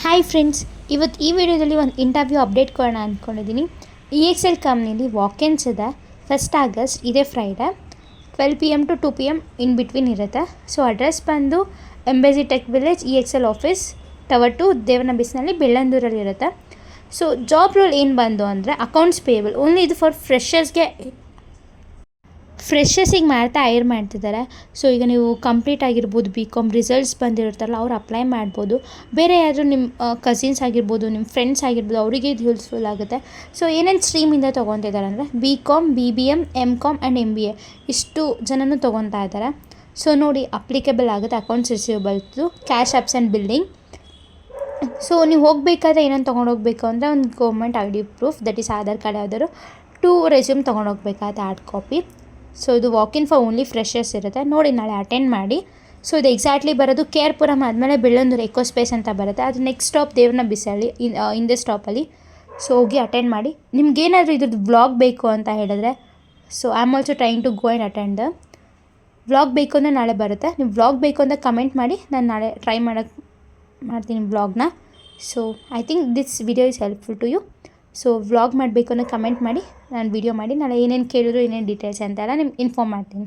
Hi friends, ಇವತ್ತು ಈ ವಿಡಿಯೋದಲ್ಲಿ ಒಂದು ಇಂಟರ್ವ್ಯೂ ಅಪ್ಡೇಟ್ ಕೊಡೋಣ ಅಂದ್ಕೊಂಡಿದ್ದೀನಿ. EXL ಕಂಪ್ನಿಲಿ ವಾಕೆನ್ಸ್ ಇದೆ. 1 ಆಗಸ್ಟ್ ಇದೇ Friday 12 PM to 2 PM in between ಇರುತ್ತೆ. ಸೊ ಅಡ್ರೆಸ್ ಬಂದು embassy tech village EXL office tower 2 ದೇವನಬಿಸ್ನಲ್ಲಿ ಬೆಳ್ಳಂದೂರಲ್ಲಿ ಇರುತ್ತೆ. ಸೊ ಜಾಬ್ ರೋಲ್ ಏನು ಬಂದು ಅಂದರೆ ಅಕೌಂಟ್ಸ್ ಪೇಯಬಲ್ ಓನ್ಲಿ. ಇದು ಫಾರ್ ಫ್ರೆಷರ್ಸಿಗೆ ಮಾಡ್ತಾ ಹೈರ್ ಮಾಡ್ತಿದ್ದಾರೆ. ಸೊ ಈಗ ನೀವು ಕಂಪ್ಲೀಟ್ ಆಗಿರ್ಬೋದು, BCom ರಿಸಲ್ಟ್ಸ್ ಬಂದಿರುತ್ತಲ್ಲ ಅವ್ರು ಅಪ್ಲೈ ಮಾಡ್ಬೋದು. ಬೇರೆ ಯಾರು ನಿಮ್ಮ ಕಸಿನ್ಸ್ ಆಗಿರ್ಬೋದು, ನಿಮ್ಮ ಫ್ರೆಂಡ್ಸ್ ಆಗಿರ್ಬೋದು, ಅವರಿಗೆ ಇದು ಯೂಸ್ಫುಲ್ ಆಗುತ್ತೆ. ಸೊ ಏನೇನು ಸ್ಟ್ರೀಮಿಂದ ತೊಗೊತಿದ್ದಾರೆ ಅಂದರೆ BCom, BBM, MCom and MBA ಇಷ್ಟು ಜನನೂ ತೊಗೊತಾ ಇದ್ದಾರೆ. ಸೊ ನೋಡಿ, ಅಪ್ಲಿಕೇಬಲ್ ಆಗುತ್ತೆ accounts receivables, cash apps and building. So ನೀವು ಹೋಗಬೇಕಾದ್ರೆ ಏನೇನು ತೊಗೊಂಡೋಗ್ಬೇಕು ಅಂದರೆ ಒಂದು government ID proof, that is Aadhaar card ಯಾವ್ದಾದ್ರು, 2 ರೆಸ್ಯೂಮ್ ತೊಗೊಂಡೋಗ್ಬೇಕಾಗುತ್ತೆ, ಹಾರ್ಡ್ ಕಾಪಿ. ಸೊ ಇದು ವಾಕಿನ್ ಫಾರ್ ಓನ್ಲಿ ಫ್ರೆಷರ್ಸ್ ಇರುತ್ತೆ. ನೋಡಿ, ನಾಳೆ ಅಟೆಂಡ್ ಮಾಡಿ. ಸೊ ಇದು ಎಕ್ಸಾಕ್ಟ್ಲಿ ಬರೋದು KR ಪುರಂ ಆದಮೇಲೆ ಬೆಳ್ಳಂದೂರು ಎಕೋ ಸ್ಪೇಸ್ ಅಂತ ಬರುತ್ತೆ. ಅದು ನೆಕ್ಸ್ಟ್ ಸ್ಟಾಪ್ ದೇವನಬಿಸಳ್ಳಿ, ಹಿಂದೆ ಸ್ಟಾಪಲ್ಲಿ. ಸೊ ಹೋಗಿ ಅಟೆಂಡ್ ಮಾಡಿ. ನಿಮ್ಗೇನಾದರೂ ಇದ್ರದ್ದು ವ್ಲಾಗ್ ಬೇಕು ಅಂತ ಹೇಳಿದ್ರೆ, so I am also trying to go and attend the vlog. ಬೇಕು ಅಂದರೆ ನಾಳೆ ಬರುತ್ತೆ. ನೀವು ವ್ಲಾಗ್ ಬೇಕು ಅಂತ ಕಮೆಂಟ್ ಮಾಡಿ, ನಾನು ನಾಳೆ ಟ್ರೈ ಮಾಡ್ತೀನಿ ವ್ಲಾಗ್ನ. So I think this video is helpful to you. So vlog ಮಾಡಬೇಕು ಅನ್ನೋ ಕಮೆಂಟ್ ಮಾಡಿ, ನಾನು ವಿಡಿಯೋ ಮಾಡಿ ನಾಳೆ ಏನೇನು ಕೇಳಿದ್ರು, ಏನೇನು ಡೀಟೇಲ್ಸ್ ಅಂತೆಲ್ಲ ನಿಮ್ಗೆ ಇನ್ಫಾರ್ಮ್ ಮಾಡ್ತೀನಿ.